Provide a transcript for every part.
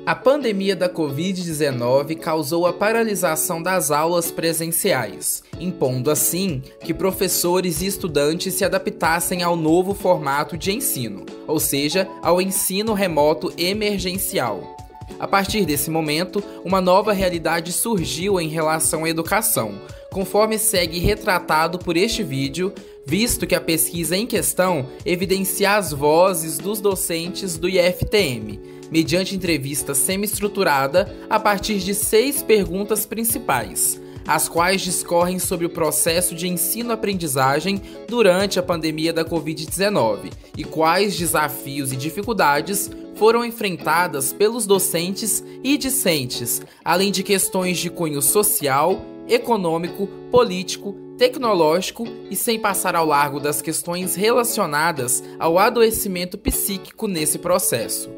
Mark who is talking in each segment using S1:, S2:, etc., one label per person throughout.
S1: A pandemia da Covid-19 causou a paralisação das aulas presenciais, impondo assim que professores e estudantes se adaptassem ao novo formato de ensino, ou seja, ao ensino remoto emergencial. A partir desse momento, uma nova realidade surgiu em relação à educação, conforme segue retratado por este vídeo, visto que a pesquisa em questão evidencia as vozes dos docentes do IFTM, mediante entrevista semi-estruturada a partir de 6 perguntas principais, as quais discorrem sobre o processo de ensino-aprendizagem durante a pandemia da Covid-19 e quais desafios e dificuldades foram enfrentadas pelos docentes e discentes, além de questões de cunho social, econômico, político, tecnológico e sem passar ao largo das questões relacionadas ao adoecimento psíquico nesse processo.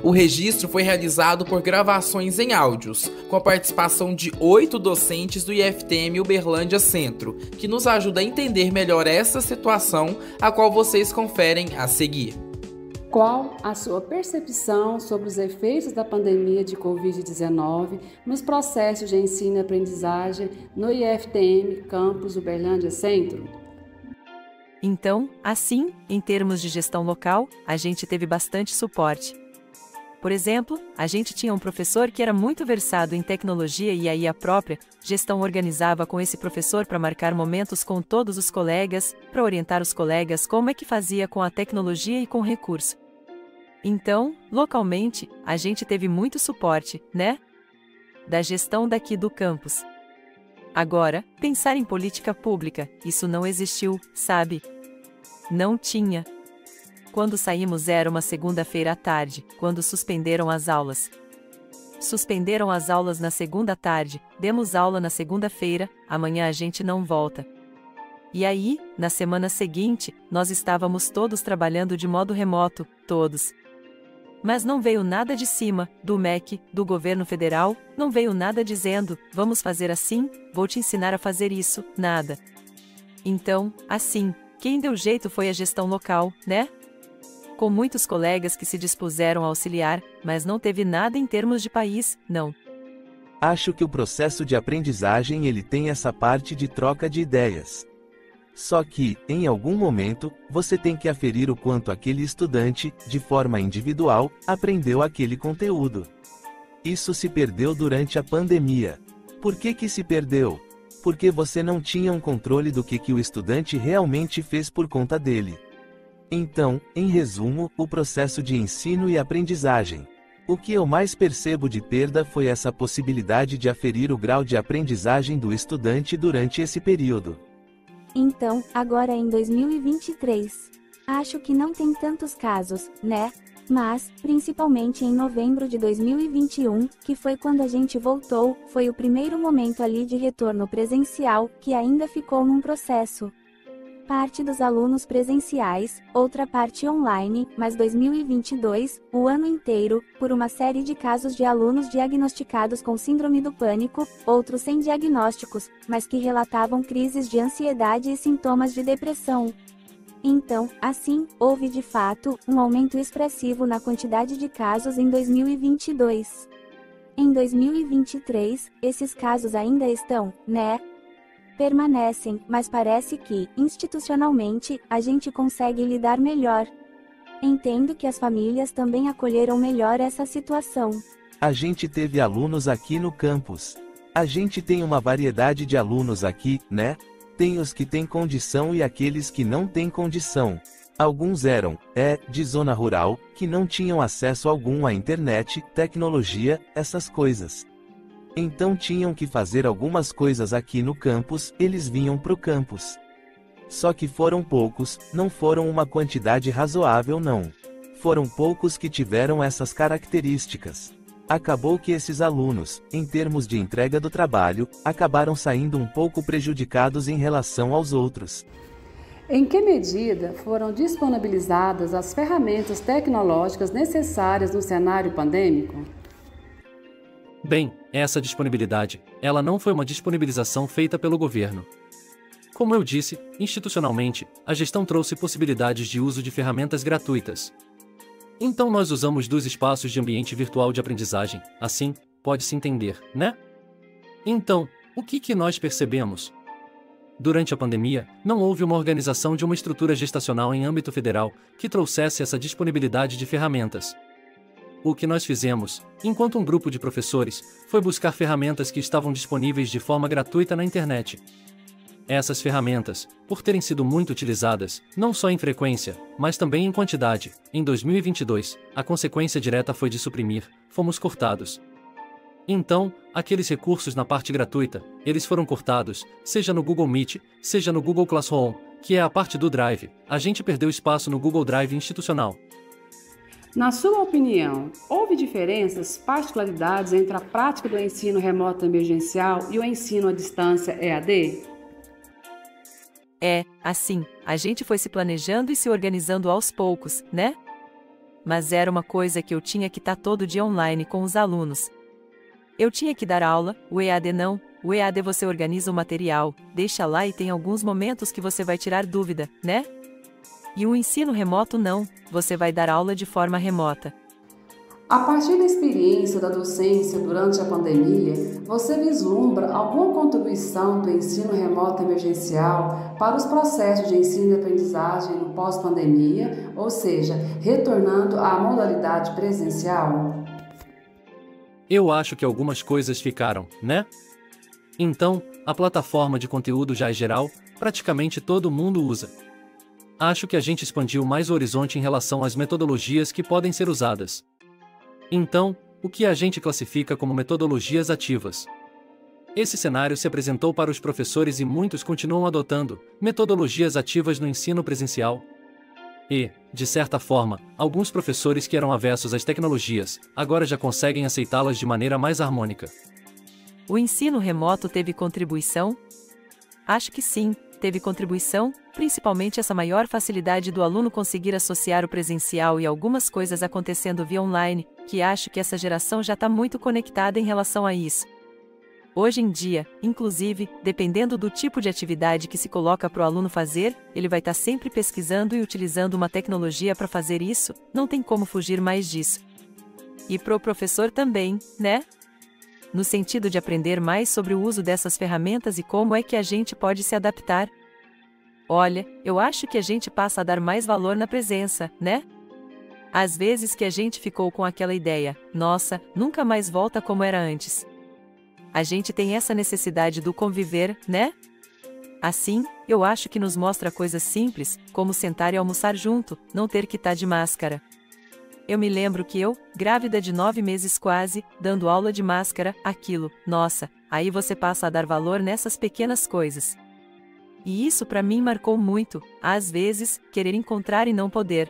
S1: O registro foi realizado por gravações em áudios, com a participação de 8 docentes do IFTM Uberlândia Centro, que nos ajuda a entender melhor essa situação, a qual vocês conferem a seguir.
S2: Qual a sua percepção sobre os efeitos da pandemia de Covid-19 nos processos de ensino e aprendizagem no IFTM Campus Uberlândia Centro?
S3: Então, assim, em termos de gestão local, a gente teve bastante suporte. Por exemplo, a gente tinha um professor que era muito versado em tecnologia e aí a própria gestão organizava com esse professor para marcar momentos com todos os colegas, para orientar os colegas como é que fazia com a tecnologia e com o recurso. Então, localmente, a gente teve muito suporte, né? Da gestão daqui do campus. Agora, pensar em política pública, isso não existiu, sabe? Não tinha. Quando saímos era uma segunda-feira à tarde, quando suspenderam as aulas. Suspenderam as aulas na segunda tarde, demos aula na segunda-feira, amanhã a gente não volta. E aí, na semana seguinte, nós estávamos todos trabalhando de modo remoto, todos. Mas não veio nada de cima, do MEC, do governo federal, não veio nada dizendo, vamos fazer assim, vou te ensinar a fazer isso, nada. Então, assim, quem deu jeito foi a gestão local, né? Com muitos colegas que se dispuseram a auxiliar, mas não teve nada em termos de país, não.
S4: Acho que o processo de aprendizagem ele tem essa parte de troca de ideias. Só que, em algum momento, você tem que aferir o quanto aquele estudante, de forma individual, aprendeu aquele conteúdo. Isso se perdeu durante a pandemia. Por que se perdeu? Porque você não tinha um controle do que o estudante realmente fez por conta dele. Então, em resumo, o processo de ensino e aprendizagem. O que eu mais percebo de perda foi essa possibilidade de aferir o grau de aprendizagem do estudante durante esse período.
S5: Então, agora em 2023, acho que não tem tantos casos, né? Mas, principalmente em novembro de 2021, que foi quando a gente voltou, foi o primeiro momento ali de retorno presencial, que ainda ficou num processo. Parte dos alunos presenciais, outra parte online, mas 2022, o ano inteiro, por uma série de casos de alunos diagnosticados com síndrome do pânico, outros sem diagnósticos, mas que relatavam crises de ansiedade e sintomas de depressão. Então, assim, houve de fato, um aumento expressivo na quantidade de casos em 2022. Em 2023, esses casos ainda estão, né? Permanecem, mas parece que, institucionalmente, a gente consegue lidar melhor. Entendo que as famílias também acolheram melhor essa situação.
S4: A gente teve alunos aqui no campus. A gente tem uma variedade de alunos aqui, né? Tem os que têm condição e aqueles que não têm condição. Alguns eram, de zona rural, que não tinham acesso algum à internet, tecnologia, essas coisas. Então tinham que fazer algumas coisas aqui no campus, eles vinham pro campus. Só que foram poucos, não foram uma quantidade razoável não. Foram poucos que tiveram essas características. Acabou que esses alunos, em termos de entrega do trabalho, acabaram saindo um pouco prejudicados em relação aos outros.
S2: Em que medida foram disponibilizadas as ferramentas tecnológicas necessárias no cenário pandêmico?
S6: Bem, essa disponibilidade, ela não foi uma disponibilização feita pelo governo. Como eu disse, institucionalmente, a gestão trouxe possibilidades de uso de ferramentas gratuitas. Então nós usamos 2 espaços de ambiente virtual de aprendizagem, assim, pode-se entender, né? Então, o que nós percebemos? Durante a pandemia, não houve uma organização de uma estrutura gestacional em âmbito federal que trouxesse essa disponibilidade de ferramentas. O que nós fizemos, enquanto um grupo de professores, foi buscar ferramentas que estavam disponíveis de forma gratuita na internet. Essas ferramentas, por terem sido muito utilizadas, não só em frequência, mas também em quantidade, em 2022, a consequência direta foi de suprimir, fomos cortados. Então, aqueles recursos na parte gratuita, eles foram cortados, seja no Google Meet, seja no Google Classroom, que é a parte do Drive, a gente perdeu espaço no Google Drive institucional.
S2: Na sua opinião, houve diferenças, particularidades entre a prática do ensino remoto emergencial e o ensino à distância EAD?
S3: Assim, a gente foi se planejando e se organizando aos poucos, né? Mas era uma coisa que eu tinha que estar todo dia online com os alunos. Eu tinha que dar aula, o EAD não. O EAD você organiza o material, deixa lá e tem alguns momentos que você vai tirar dúvida, né? E o ensino remoto não, você vai dar aula de forma remota.
S2: A partir da experiência da docência durante a pandemia, você vislumbra alguma contribuição do ensino remoto emergencial para os processos de ensino e aprendizagem no pós-pandemia, ou seja, retornando à modalidade presencial?
S6: Eu acho que algumas coisas ficaram, né? Então, a plataforma de conteúdo já é geral, praticamente todo mundo usa. Acho que a gente expandiu mais o horizonte em relação às metodologias que podem ser usadas. Então, o que a gente classifica como metodologias ativas? Esse cenário se apresentou para os professores e muitos continuam adotando metodologias ativas no ensino presencial. E, de certa forma, alguns professores que eram avessos às tecnologias, agora já conseguem aceitá-las de maneira mais harmônica.
S3: O ensino remoto teve contribuição? Acho que sim, teve contribuição, principalmente essa maior facilidade do aluno conseguir associar o presencial e algumas coisas acontecendo via online, que acho que essa geração já está muito conectada em relação a isso. Hoje em dia, inclusive, dependendo do tipo de atividade que se coloca para o aluno fazer, ele vai estar sempre pesquisando e utilizando uma tecnologia para fazer isso, não tem como fugir mais disso. E pro professor também, né? No sentido de aprender mais sobre o uso dessas ferramentas e como é que a gente pode se adaptar. Olha, eu acho que a gente passa a dar mais valor na presença, né? Às vezes que a gente ficou com aquela ideia, nossa, nunca mais volta como era antes. A gente tem essa necessidade do conviver, né? Assim, eu acho que nos mostra coisas simples, como sentar e almoçar junto, não ter que estar de máscara. Eu me lembro que eu, grávida de 9 meses quase, dando aula de máscara, aquilo, nossa, aí você passa a dar valor nessas pequenas coisas. E isso para mim marcou muito, às vezes, querer encontrar e não poder.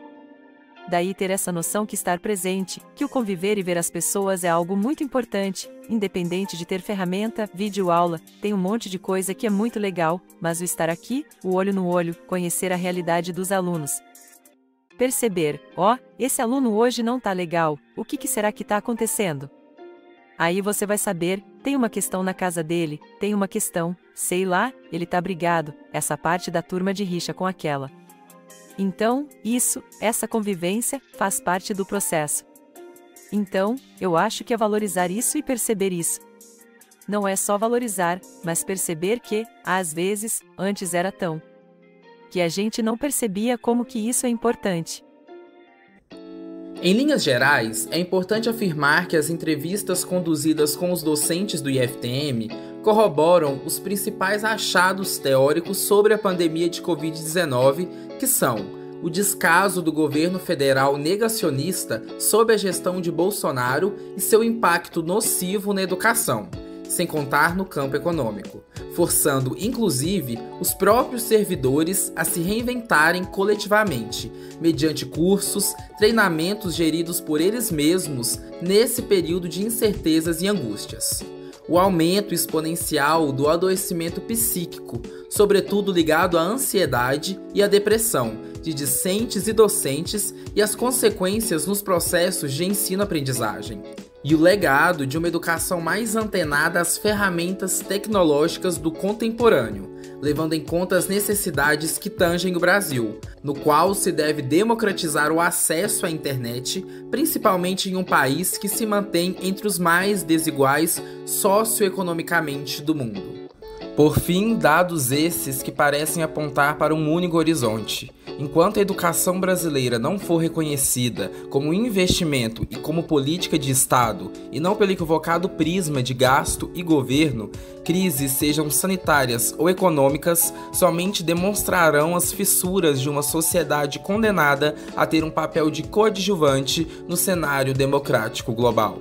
S3: Daí ter essa noção que estar presente, que o conviver e ver as pessoas é algo muito importante, independente de ter ferramenta, videoaula, tem um monte de coisa que é muito legal, mas o estar aqui, o olho no olho, conhecer a realidade dos alunos. Perceber, esse aluno hoje não tá legal, o que será que tá acontecendo? Aí você vai saber, tem uma questão na casa dele, tem uma questão, sei lá, ele tá brigado, essa parte da turma de rixa com aquela. Então, essa convivência, faz parte do processo. Então, eu acho que é valorizar isso e perceber isso. Não é só valorizar, mas perceber que, às vezes, antes era tão que a gente não percebia como que isso é importante.
S1: Em linhas gerais, é importante afirmar que as entrevistas conduzidas com os docentes do IFTM corroboram os principais achados teóricos sobre a pandemia de Covid-19, que são o descaso do governo federal negacionista sob a gestão de Bolsonaro e seu impacto nocivo na educação, sem contar no campo econômico, forçando inclusive os próprios servidores a se reinventarem coletivamente, mediante cursos, treinamentos geridos por eles mesmos nesse período de incertezas e angústias. O aumento exponencial do adoecimento psíquico, sobretudo ligado à ansiedade e à depressão, de discentes e docentes e as consequências nos processos de ensino-aprendizagem. e o legado de uma educação mais antenada às ferramentas tecnológicas do contemporâneo, levando em conta as necessidades que tangem o Brasil, no qual se deve democratizar o acesso à internet, principalmente em um país que se mantém entre os mais desiguais socioeconomicamente do mundo. Por fim, dados esses que parecem apontar para um único horizonte. Enquanto a educação brasileira não for reconhecida como investimento e como política de Estado, e não pelo equivocado prisma de gasto e governo, crises, sejam sanitárias ou econômicas, somente demonstrarão as fissuras de uma sociedade condenada a ter um papel de coadjuvante no cenário democrático global.